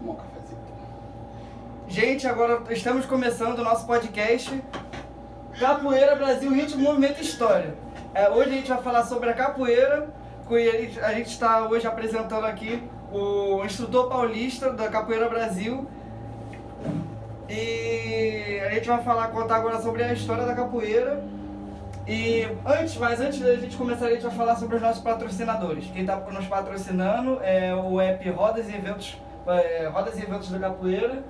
Tomar um cafezinho. Gente, agora estamos começando o nosso podcast Capoeira Brasil, Ritmo, Movimento e História. Hoje a gente vai falar sobre a capoeira. A gente está hoje apresentando aqui o instrutor paulista da Capoeira Brasil. E a gente vai contar agora sobre a história da capoeira. Antes da gente começar, a gente vai falar sobre os nossos patrocinadores. Quem está nos patrocinando é o app Rodas e Eventos da Capoeira,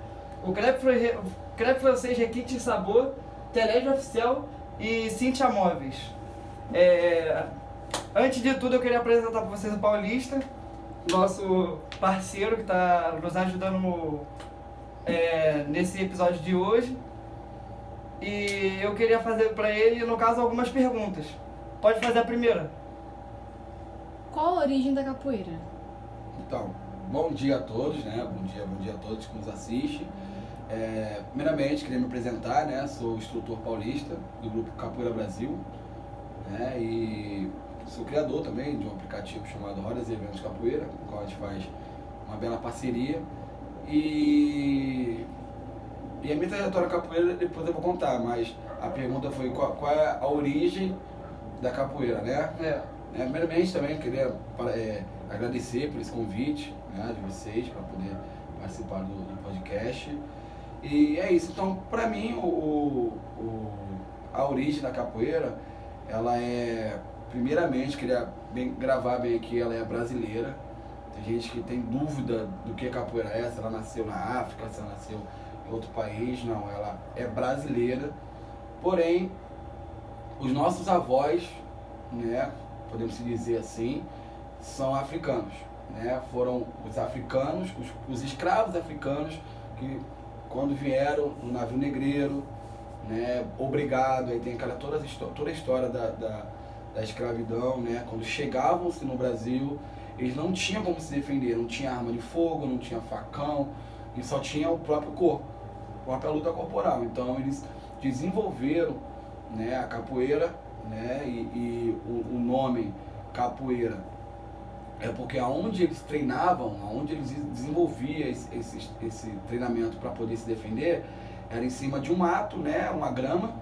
o Crepe Francês Requinte e Sabor, Telege Oficial e Cintia Móveis. Antes de tudo, eu queria apresentar para vocês o Paulista, nosso parceiro que está nos ajudando nesse episódio de hoje. E eu queria fazer para ele, no caso, algumas perguntas. Pode fazer a primeira. Qual a origem da capoeira? Então, bom dia a todos, né? Bom dia a todos que nos assistem. Primeiramente, queria me apresentar, né? Sou instrutor paulista do grupo Capoeira Brasil, né? E sou criador também de um aplicativo chamado Rodas e Eventos Capoeira, com o qual a gente faz uma bela parceria. E a minha trajetória capoeira depois eu vou contar, mas a pergunta foi qual é a origem da capoeira, né? Primeiramente também queria agradecer por esse convite, né, de vocês para poder participar do podcast. E é isso, então para mim a origem da capoeira, ela primeiramente, queria gravar bem aqui, ela é brasileira. Tem gente que tem dúvida do que a capoeira é, se ela nasceu na África, se ela nasceu em outro país. Não, ela é brasileira, porém os nossos avós, né, podemos dizer assim, são africanos, né? Foram os africanos, os escravos africanos que quando vieram no navio negreiro, né, obrigado, aí tem toda a história da escravidão, né? Quando chegavam-se no Brasil, eles não tinham como se defender, não tinha arma de fogo, não tinha facão, e só tinha o próprio corpo, a própria luta corporal. Então eles desenvolveram, né, a capoeira, né, e o nome capoeira é porque aonde eles treinavam, aonde eles desenvolviam esse treinamento para poder se defender, era em cima de um mato, né, uma grama,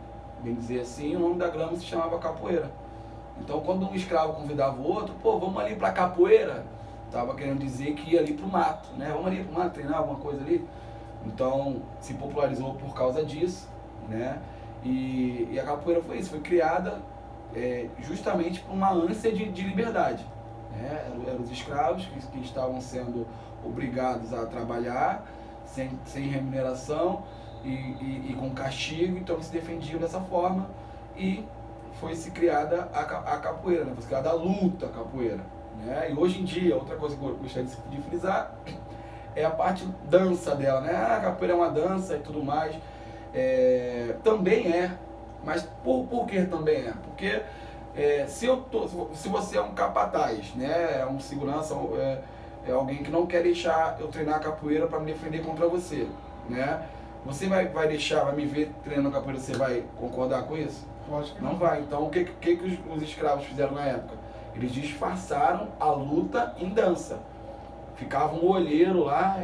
bem dizer assim, o nome da grama se chamava capoeira. Então quando um escravo convidava o outro, vamos ali pra capoeira, tava querendo dizer que ia ali pro mato, né? Vamos ali pro mato treinar alguma coisa ali. Então se popularizou por causa disso, né? E a capoeira foi isso, foi criada justamente por uma ânsia de liberdade, né? Eram os escravos que estavam sendo obrigados a trabalhar sem remuneração e com castigo, então eles se defendiam dessa forma e foi-se criada a capoeira, né? Foi criada a luta capoeira, né? E hoje em dia, outra coisa que eu gostaria de frisar é a parte dança dela, né? A capoeira é uma dança e tudo mais. Também mas por que também é? Porque se você é um capataz, né? É um segurança, é alguém que não quer deixar eu treinar a capoeira para me defender contra você, né? Você vai me ver treinando capoeira, você vai concordar com isso? Não vai. Então o que os escravos fizeram na época? Eles disfarçaram a luta em dança. Ficava um olheiro lá.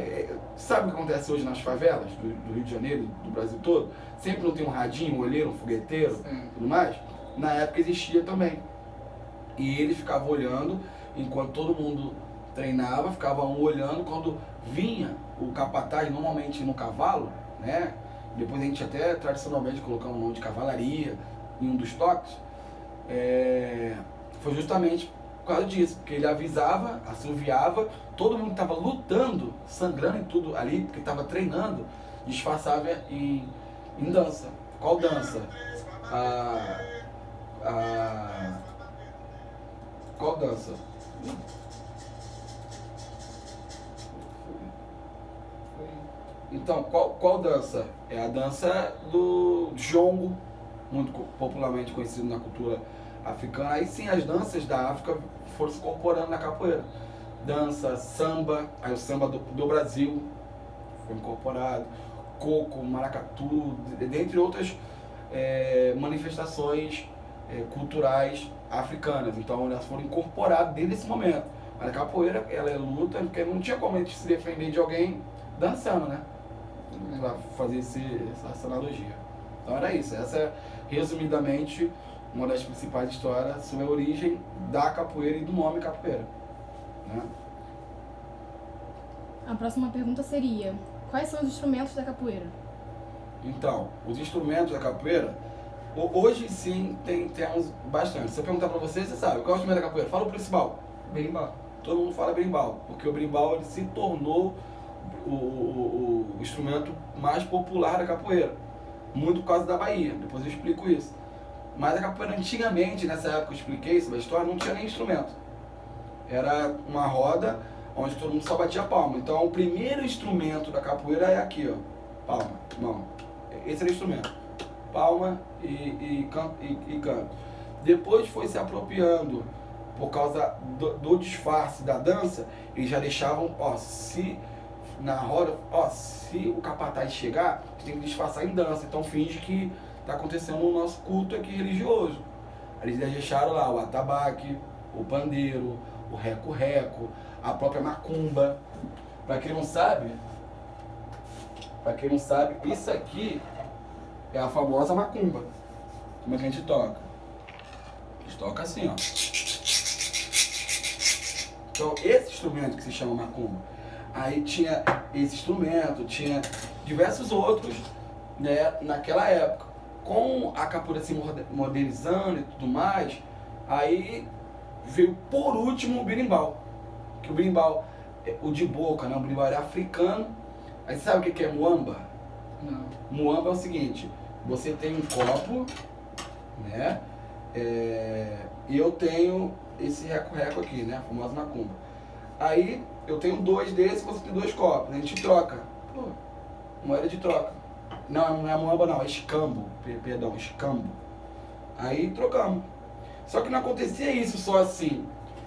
Sabe o que acontece hoje nas favelas do Rio de Janeiro, do Brasil todo? Sempre não tem um radinho, um olheiro, um fogueteiro, tudo mais? Na época existia também. E eles ficavam olhando, enquanto todo mundo treinava, ficava um olhando. Quando vinha o capataz, normalmente no cavalo, né? Depois a gente até tradicionalmente colocamos o nome de cavalaria em um dos toques, foi justamente por causa disso, porque ele avisava, assoviava, todo mundo que estava lutando, sangrando e tudo ali, porque estava treinando, disfarçava em dança. Qual dança? Qual dança? Então, qual dança? É a dança do jongo, muito popularmente conhecido na cultura africana. Aí sim, as danças da África foram se incorporando na capoeira. Dança, samba, aí o samba do Brasil foi incorporado, coco, maracatu, dentre outras manifestações culturais africanas. Então elas foram incorporadas desde esse momento. Mas a capoeira, ela é luta, porque não tinha como a gente se defender de alguém dançando, né? Pra fazer essa analogia. Então era isso. Essa é, resumidamente, uma das principais histórias sobre a origem da capoeira e do nome capoeira, né? A próxima pergunta seria: quais são os instrumentos da capoeira? Então, os instrumentos da capoeira, hoje sim temos bastante. Se eu perguntar pra você, você sabe, qual é o instrumento da capoeira? Fala o principal. Berimbau. Todo mundo fala berimbau, porque o berimbau ele se tornou o instrumento mais popular da capoeira, muito por causa da Bahia, depois eu explico isso. Mas a capoeira antigamente, nessa época que eu expliquei sobre a história, não tinha nem instrumento. Era uma roda onde todo mundo só batia palma. Então o primeiro instrumento da capoeira é aqui, ó, palma, mão. Esse era o instrumento, palma e canto. Depois foi se apropriando, por causa do disfarce da dança, eles já deixavam, ó, se na roda, ó, se o capataz chegar, você tem que disfarçar em dança, então finge que está acontecendo o nosso culto aqui religioso. Eles deixaram lá o atabaque, o pandeiro, o reco-reco, a própria macumba. Para quem não sabe, isso aqui é a famosa macumba. Como é que a gente toca? A gente toca assim, ó. Então, esse instrumento que se chama macumba, aí tinha esse instrumento, tinha diversos outros, né, naquela época. Com a capoeira se modernizando e tudo mais, aí veio por último o berimbau. Que o berimbau, o de boca, né, o berimbau era africano. Aí sabe o que é muamba? Não. Muamba é o seguinte, você tem um copo, né, e eu tenho esse reco-reco aqui, né, a famosa macumba. Aí eu tenho dois desses, você tem dois copos, a gente troca. Pô, moeda de troca. Não é muamba não, é escambo, perdão, escambo. Aí trocamos. Só que não acontecia isso só assim.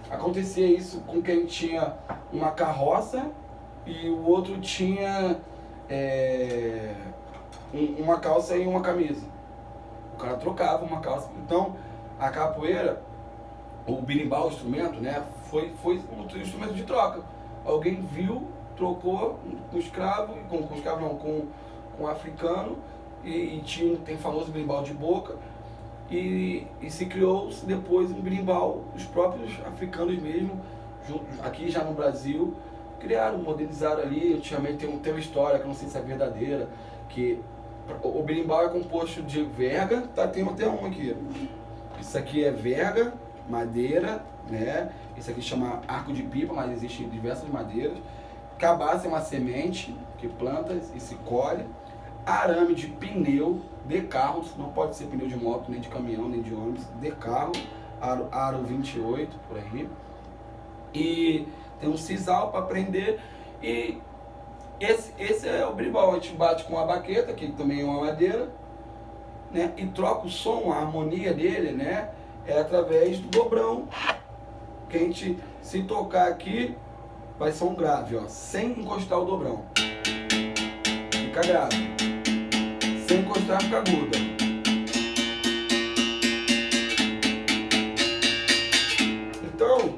Acontecia isso com quem tinha uma carroça e o outro tinha uma calça e uma camisa. O cara trocava uma calça. Então, a capoeira, o berimbau, o instrumento, né, foi um instrumento de troca. Alguém viu, trocou com escravo, com escravo não, com africano, e tem o famoso berimbau de boca, e se criou depois um berimbau, os próprios africanos mesmo, aqui já no Brasil, criaram, modernizaram ali. Antigamente tem uma história que eu não sei se é verdadeira, que o berimbau é composto de verga, tá, tem até um aqui. Isso aqui é verga, madeira, né? Isso aqui chama arco de pipa, mas existem diversas madeiras. Cabaça é uma semente que planta e se colhe. Arame de pneu de carro, não pode ser pneu de moto, nem de caminhão, nem de ônibus, de carro, aro 28, por aí. E tem um sisal para prender, e esse é o berimbau. A gente bate com a baqueta, que também é uma madeira, né, e troca o som, a harmonia dele, né, é através do dobrão, que a gente, se tocar aqui, vai ser um grave, ó, sem encostar o dobrão, fica grave. Sem encostar, fica aguda. Então,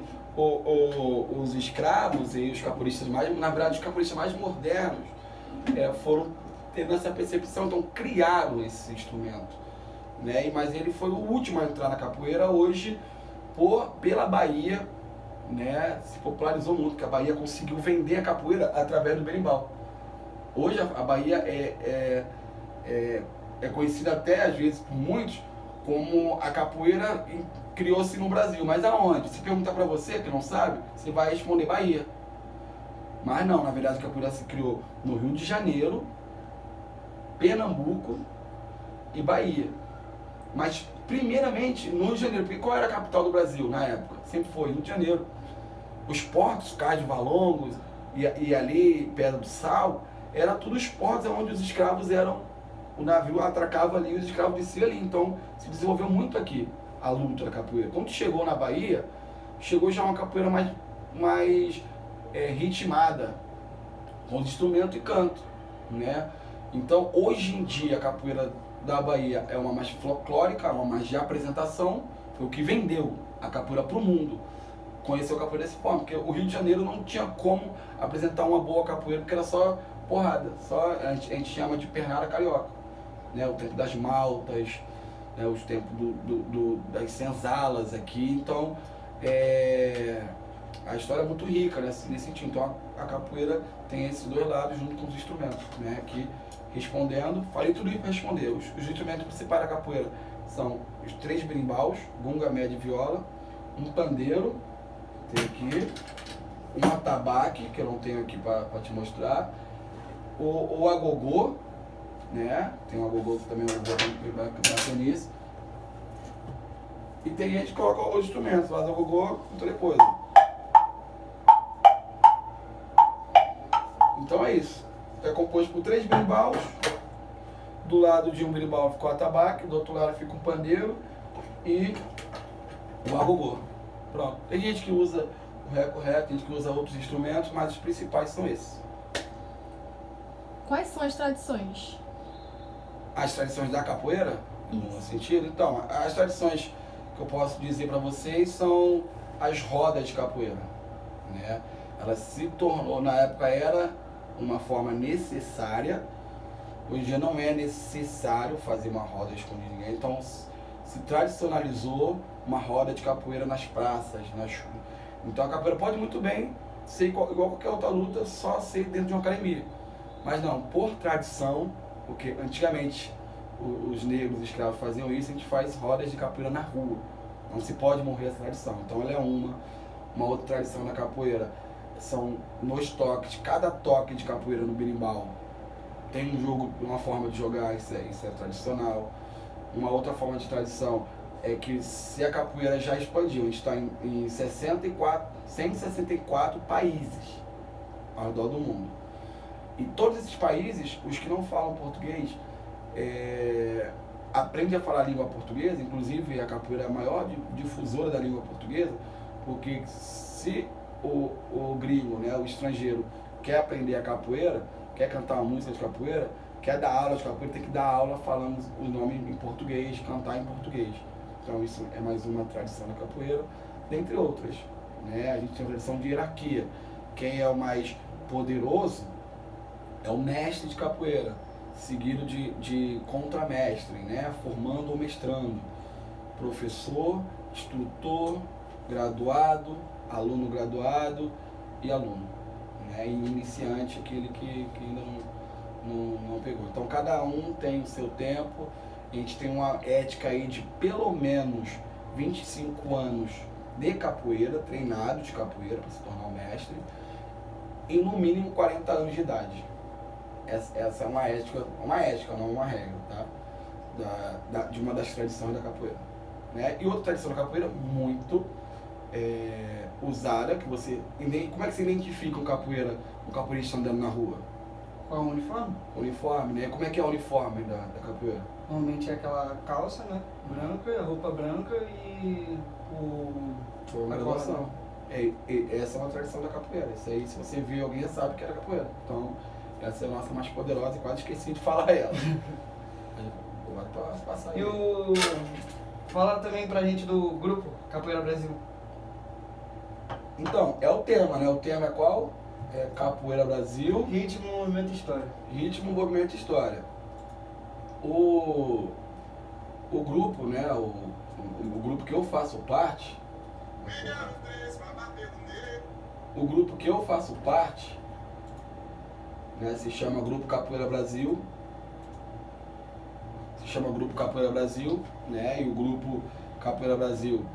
os escravos e os capoeiristas mais, na verdade, os capoeiristas mais modernos foram tendo essa percepção, então criaram esse instrumento, né? Mas ele foi o último a entrar na capoeira. Hoje, pela Bahia, né, se popularizou muito, porque a Bahia conseguiu vender a capoeira através do berimbau. Hoje a Bahia é conhecida até, às vezes, por muitos, como a capoeira criou-se no Brasil. Mas aonde? Se perguntar pra você, que não sabe, você vai responder Bahia. Mas não, na verdade a capoeira se criou no Rio de Janeiro, Pernambuco e Bahia. Mas, primeiramente, no Rio de Janeiro, porque qual era a capital do Brasil na época? Sempre foi Rio de Janeiro. Os portos, Cais de Valongos e ali, Pedra do Sal, era tudo os portos onde os escravos eram. O navio atracava ali, os escravos desciam ali. Então, se desenvolveu muito aqui a luta da capoeira. Quando chegou na Bahia, chegou já uma capoeira mais ritmada, com instrumento e canto, né? Então, hoje em dia, a capoeira da Bahia é uma mais folclórica, uma mais de apresentação. Foi o que vendeu a capoeira para o mundo. Conheceu a capoeira dessa forma, porque o Rio de Janeiro não tinha como apresentar uma boa capoeira, porque era só porrada. Só a gente chama de pernada carioca, né? O tempo das maltas, né? Os tempos das senzalas aqui. Então, a história é muito rica, né? Nesse sentido. Então, a capoeira tem esses dois lados junto com os instrumentos, né? Aqui, respondendo, falei tudo isso para responder. Os instrumentos principais da capoeira são os 3 berimbaus, gunga, média e viola, um pandeiro, tem aqui, um atabaque, que eu não tenho aqui para te mostrar, o agogô, né? Tem um agogô que também vai bater nisso. E tem gente que coloca outros instrumentos, faz agogô, então depois. Então é isso. É composto por 3 berimbaus. Do lado de um berimbau fica o atabaque, do outro lado fica o pandeiro e o agogô. Pronto. Tem gente que usa o reco-reco, tem gente que usa outros instrumentos, mas os principais são esses. Quais são as tradições? As tradições da capoeira, no sentido? Então, as tradições que eu posso dizer para vocês são as rodas de capoeira, né? Ela se tornou, na época era uma forma necessária, hoje em dia não é necessário fazer uma roda escondida de ninguém, então se tradicionalizou uma roda de capoeira nas praças, então a capoeira pode muito bem ser igual qualquer outra luta, só ser dentro de uma academia. Mas não, por tradição, porque antigamente os negros, os escravos faziam isso, a gente faz rodas de capoeira na rua. Não se pode morrer essa tradição. Então ela é uma outra tradição da capoeira. São nos toques, cada toque de capoeira no berimbau tem um jogo, uma forma de jogar, isso é tradicional. Uma outra forma de tradição é que se a capoeira já expandiu, a gente está em 164 países ao redor do mundo. E todos esses países, os que não falam português, aprendem a falar a língua portuguesa, inclusive a capoeira é a maior difusora da língua portuguesa, porque se o gringo, né, o estrangeiro, quer aprender a capoeira, quer cantar uma música de capoeira, quer dar aula de capoeira, tem que dar aula falando o nome em português, cantar em português. Então isso é mais uma tradição da capoeira, dentre outras, né? A gente tem a tradição de hierarquia. Quem é o mais poderoso é o mestre de capoeira, seguido de contramestre, né? Formando ou mestrando. Professor, instrutor, graduado, aluno graduado e aluno, né? E iniciante, aquele que ainda não pegou. Então cada um tem o seu tempo. A gente tem uma ética aí de pelo menos 25 anos de capoeira, treinado de capoeira para se tornar um mestre, e no mínimo 40 anos de idade. Essa é uma ética, não uma regra, tá? De uma das tradições da capoeira, né? E outra tradição da capoeira muito usada, que você... Como é que você identifica um capoeirista andando na rua? Qual é o uniforme? Uniforme, né? Como é que é o uniforme da capoeira? Normalmente é aquela calça, né? Branca, roupa branca e Foi uma graduação. Essa é uma tradição da capoeira. Isso aí, se você viu alguém, sabe que era capoeira. Então, essa é a nossa mais poderosa e quase esqueci de falar ela. Vou passar aí. Fala também pra gente do grupo Capoeira Brasil. Então, é o tema, né? O tema é qual? É Capoeira Brasil. Ritmo, movimento e história. Ritmo, movimento e história. O grupo, né? O grupo que eu faço parte. O grupo que eu faço parte, né, se chama Grupo Capoeira Brasil. Né? E o Grupo Capoeira Brasil,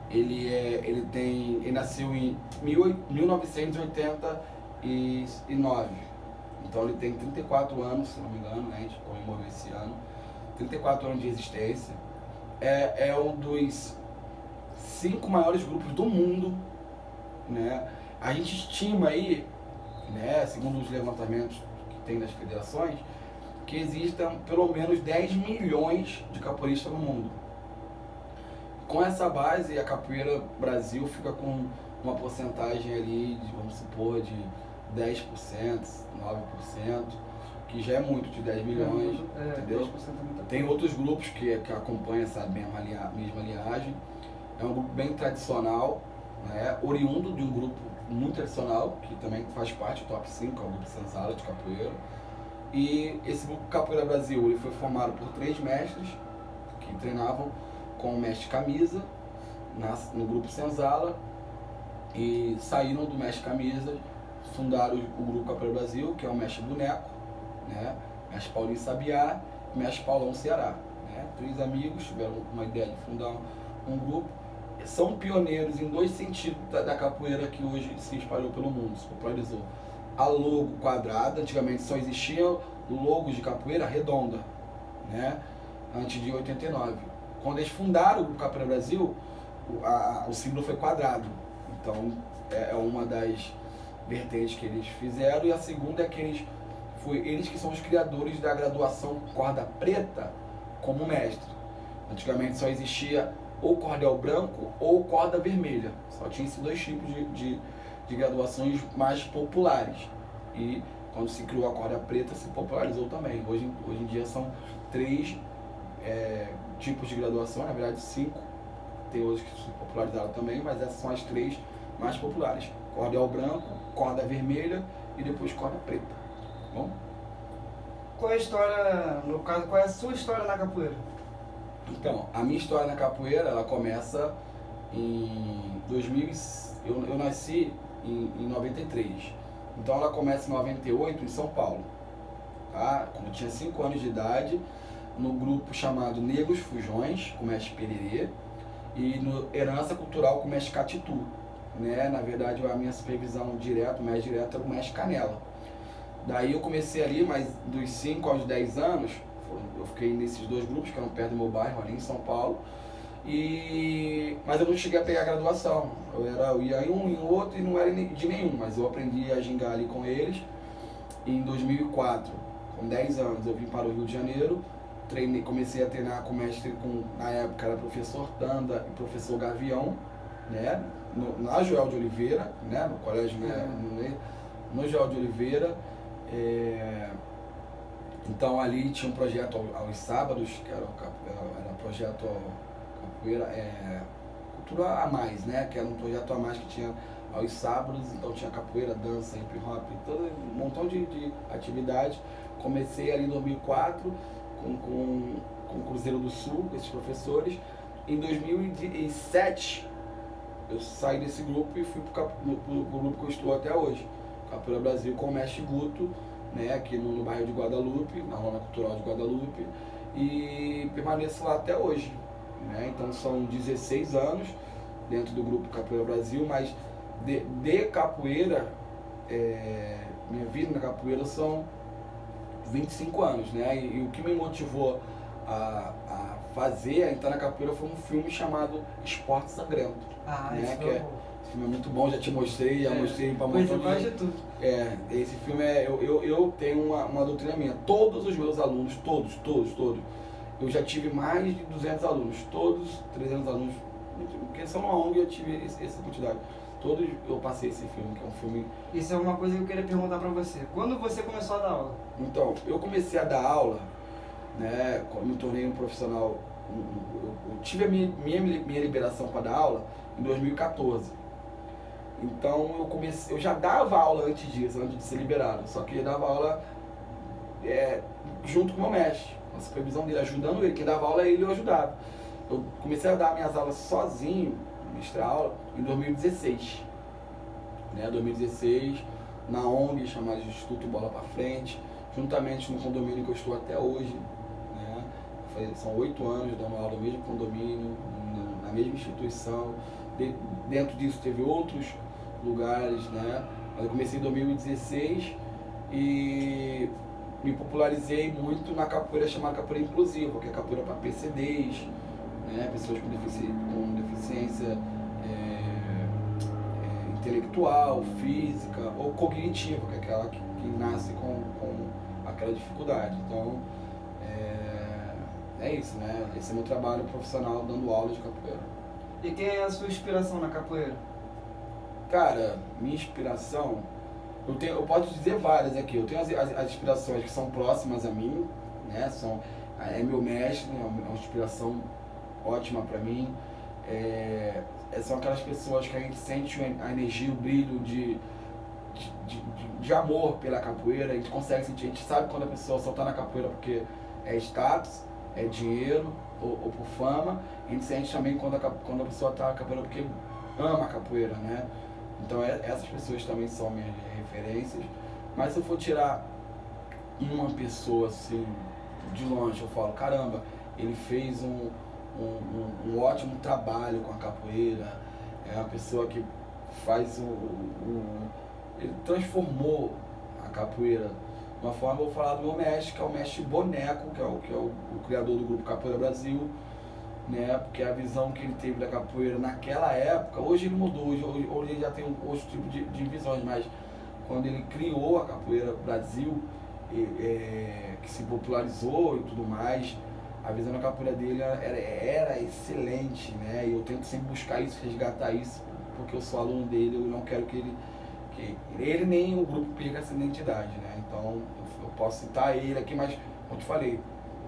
ele nasceu em 1989. Então ele tem 34 anos, se não me engano, né? A gente comemorou esse ano. 34 anos de existência. É um dos 5 maiores grupos do mundo, né? A gente estima aí, né, segundo os levantamentos que tem das federações, que existam pelo menos 10 milhões de capoeiristas no mundo. Com essa base, a Capoeira Brasil fica com uma porcentagem ali, vamos supor, de 10%, 9%, que já é muito, de 10 milhões, entendeu? 10% é muita. Tem outros grupos que acompanham essa mesma linhagem. É um grupo bem tradicional, né? Oriundo de um grupo muito tradicional, que também faz parte do top 5, é o grupo Senzala de capoeira. E esse grupo Capoeira Brasil ele foi formado por 3 mestres que treinavam com o mestre Camisa no grupo Senzala e saíram do mestre Camisa, fundaram o grupo Capoeira Brasil, que é o mestre Boneco, né? Mestre Paulinho Sabiá e mestre Paulão Ceará. Né? 3 amigos tiveram uma ideia de fundar um grupo. São pioneiros em 2 sentidos da capoeira que hoje se espalhou pelo mundo, se popularizou. A logo quadrada, antigamente só existia logos de capoeira redonda, né? Antes de 89. Quando eles fundaram o grupo Capoeira Brasil, o símbolo foi quadrado. Então é uma das vertentes que eles fizeram. E a segunda é que eles que são os criadores da graduação corda preta como mestre. Antigamente só existia ou cordel branco ou corda vermelha. Só tinha esses 2 tipos de graduações mais populares. E quando se criou a corda preta, se popularizou também. Hoje em dia são 3 tipos de graduação, na verdade 5. Tem outros que se popularizaram também, mas essas são as 3 mais populares. Cordel branco, corda vermelha e depois corda preta. Bom? Qual é a história, no caso, qual é a sua história na capoeira? Então, a minha história na capoeira, ela começa em 2000, eu nasci em 93. Então ela começa em 98 em São Paulo. Tá? Quando eu tinha 5 anos de idade, no grupo chamado Negros Fujões, com o mestre Pererê, e no Herança Cultural com o mestre Catitu. Né? Na verdade, a minha supervisão direta, o mestre direto era o mestre Canela. Daí eu comecei ali, mas dos 5 aos 10 anos, eu fiquei nesses 2 grupos, que eram perto do meu bairro, ali em São Paulo. Mas eu não cheguei a pegar a graduação. Eu ia em um, em outro e não era de nenhum, mas eu aprendi a gingar ali com eles. E em 2004, com 10 anos, eu vim para o Rio de Janeiro, comecei a treinar com o mestre, na época era professor Tanda e professor Gavião, né? Na Joel de Oliveira, né? No colégio, né? No Joel de Oliveira. Então ali tinha um projeto aos sábados, que era projeto capoeira, cultura a mais, né? Que era um projeto a mais que tinha aos sábados, então tinha capoeira, dança, hip hop, todo um montão de atividades. Comecei ali em 2004 com o Cruzeiro do Sul, com esses professores. Em 2007 eu saí desse grupo e fui pro grupo que eu estou até hoje, Capoeira Brasil, com o mestre Guto, né, aqui no bairro de Guadalupe, na Rona Cultural de Guadalupe, e permaneço lá até hoje. Né? Então são 16 anos dentro do grupo Capoeira Brasil, mas de capoeira, minha vida na capoeira são 25 anos, né? E o que me motivou a entrar na capoeira foi um filme chamado Esporte Sangrento. Né? Esse filme é muito bom, já te mostrei, mostrei para montão de gente. Tudo. Esse filme eu tenho uma doutrina minha. Todos os meus alunos, todos, eu já tive mais de 200 alunos, todos 300 alunos, porque são uma ONG eu tive essa quantidade. Todos eu passei esse filme, que é um filme... Isso é uma coisa que eu queria perguntar pra você. Quando você começou a dar aula? Então, eu comecei a dar aula, né, quando me tornei um profissional, eu tive a minha liberação para dar aula em 2014. Então eu já dava aula antes disso, antes de ser liberado, só que eu dava aula junto com o meu mestre, com a supervisão dele, ajudando ele. Quem dava aula ele, eu ajudava. Eu comecei a dar minhas aulas sozinho, ministrar aula, em 2016. Né, 2016, na ONG chamada Instituto Bola Pra Frente, juntamente no condomínio que eu estou até hoje. Né, são 8 anos dando aula no mesmo condomínio, na mesma instituição. Dentro disso teve outros lugares, né? Mas eu comecei em 2016 e me popularizei muito na capoeira chamada capoeira inclusiva, que é capoeira para PCDs, né? Pessoas com deficiência intelectual, física ou cognitiva, que é aquela que nasce com aquela dificuldade. Então, é isso, né? Esse é meu trabalho profissional dando aula de capoeira. E quem é a sua inspiração na capoeira? Cara, minha inspiração, eu posso dizer várias aqui. Eu tenho as inspirações que são próximas a mim, né? É meu mestre, é uma inspiração ótima para mim. são aquelas pessoas que a gente sente a energia, o brilho de amor pela capoeira. A gente consegue sentir, a gente sabe quando a pessoa só tá na capoeira porque é status, é dinheiro ou por fama. A gente sente também quando a pessoa tá na capoeira porque ama a capoeira, né? Então essas pessoas também são minhas referências. Mas se eu for tirar uma pessoa assim, de longe, eu falo, caramba, ele fez um ótimo trabalho com a capoeira, é uma pessoa que faz ele transformou a capoeira de uma forma. Eu vou falar do meu mestre, que é o mestre Boneco, que é o criador do grupo Capoeira Brasil, né? Porque a visão que ele teve da capoeira naquela época, hoje ele mudou, hoje ele já tem outro tipo de visões, mas quando ele criou a Capoeira Brasil, que se popularizou e tudo mais, a visão da capoeira dele era excelente, né? E eu tento sempre buscar isso, resgatar isso, porque eu sou aluno dele, eu não quero que ele nem o grupo perca essa identidade, né? Então eu posso citar ele aqui, mas como eu te falei,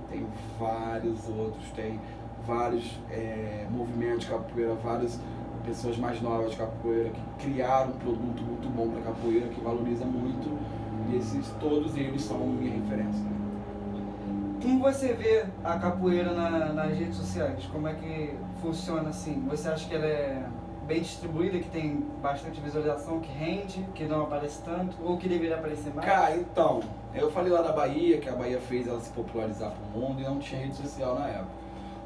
tem vários outros, tem vários movimentos de capoeira, várias pessoas mais novas de capoeira que criaram um produto muito bom para capoeira, que valoriza muito, e todos eles são minha referência. Como você vê a capoeira nas redes sociais? Como é que funciona assim? Você acha que ela é bem distribuída, que tem bastante visualização, que rende, que não aparece tanto, ou que deveria aparecer mais? Cara, então, eu falei lá da Bahia, que a Bahia fez ela se popularizar pro mundo e não tinha rede social na época.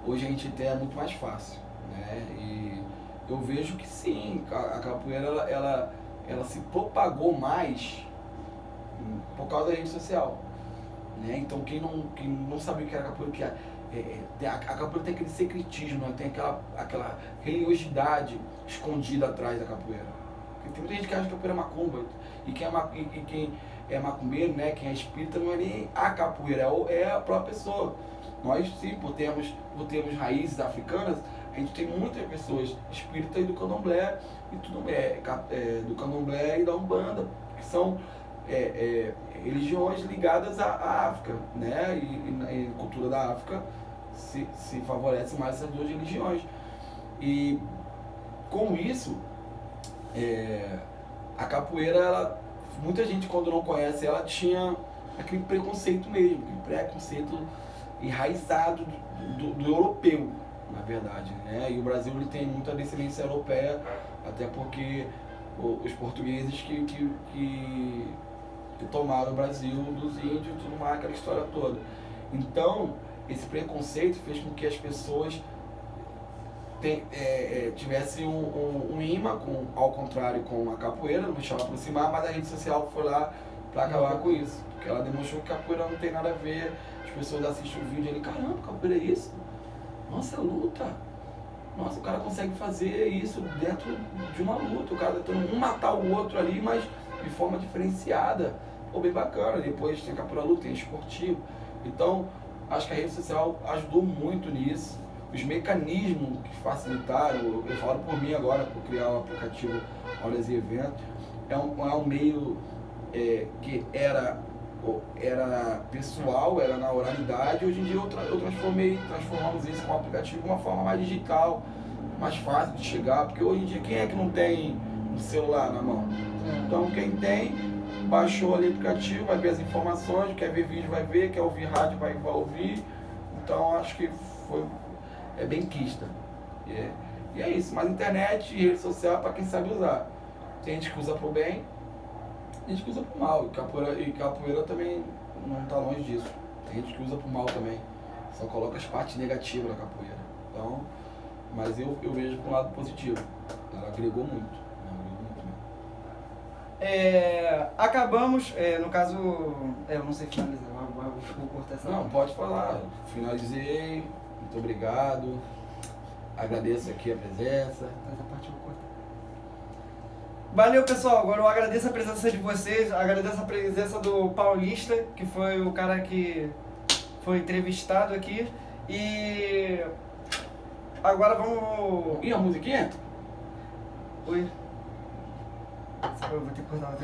Hoje a gente tem, é muito mais fácil, né? E eu vejo que sim, a capoeira ela se propagou mais por causa da rede social, né? Então quem não sabia o que era capoeira, a capoeira tem aquele secretismo, né? Tem aquela religiosidade escondida atrás da capoeira. Porque tem muita gente que acha que a capoeira é macumba, e quem é macumbeiro, né? Quem é espírita não é nem a capoeira, é a própria pessoa. Nós sim, por termos raízes africanas, a gente tem muitas pessoas espíritas do candomblé e tudo do candomblé e da Umbanda, que são religiões ligadas à África, né? E a cultura da África se favorece mais essas duas religiões. E com isso, a capoeira, muita gente quando não conhece, ela tinha aquele preconceito mesmo, aquele preconceito enraizado do europeu, na verdade, né? E o Brasil ele tem muita descendência europeia, até porque os portugueses que tomaram o Brasil dos índios e tudo mais, aquela história toda. Então, esse preconceito fez com que as pessoas tivessem um imã, ao contrário com a capoeira, não deixava aproximar, mas a rede social foi lá para acabar com isso, porque ela demonstrou que a capoeira não tem nada a ver. As pessoas assistem o vídeo ali, caramba, capoeira é isso? Nossa, é luta. Nossa, o cara consegue fazer isso dentro de uma luta, o cara tentando um matar o outro ali, mas de forma diferenciada. Pô, bem bacana. Depois tem a capoeira luta, tem esportivo. Então, acho que a rede social ajudou muito nisso. Os mecanismos que facilitaram, eu falo por mim agora, por criar o aplicativo Aulas e Eventos, é um meio que era pessoal, era na oralidade. Hoje em dia transformamos isso com o aplicativo de uma forma mais digital, mais fácil de chegar, porque hoje em dia quem é que não tem um celular na mão? Então quem tem, baixou ali o aplicativo, vai ver as informações, quer ver vídeo vai ver, quer ouvir rádio vai ouvir. Então acho que é benquista. E é isso, mas internet e rede social é para quem sabe usar. Tem gente que usa pro bem, tem gente que usa pro mal, e capoeira também não está longe disso. Tem gente que usa pro mal também, só coloca as partes negativas da capoeira. Então, mas eu vejo para um lado positivo, ela agregou muito. Acabamos, no caso, eu não sei finalizar, vou cortar essa Não, pode falar, finalizei, muito obrigado, agradeço aqui a presença. Essa parte eu vou cortar. Valeu, pessoal. Agora eu agradeço a presença de vocês, agradeço a presença do Paulista, que foi o cara que foi entrevistado aqui. E agora vamos... E a musiquinha? Oi? Eu vou ter que cortar, de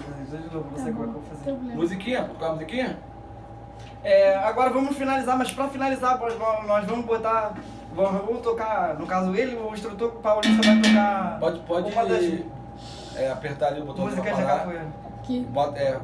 novo, não sei como é que eu vou fazer. Musiquinha? Tocar a musiquinha? Agora vamos finalizar, mas para finalizar nós vamos botar Vamos tocar, no caso ele, o instrutor paulista vai tocar Pode uma das apertar ali o botão músicas pra da parar. capoeira. Que Bota,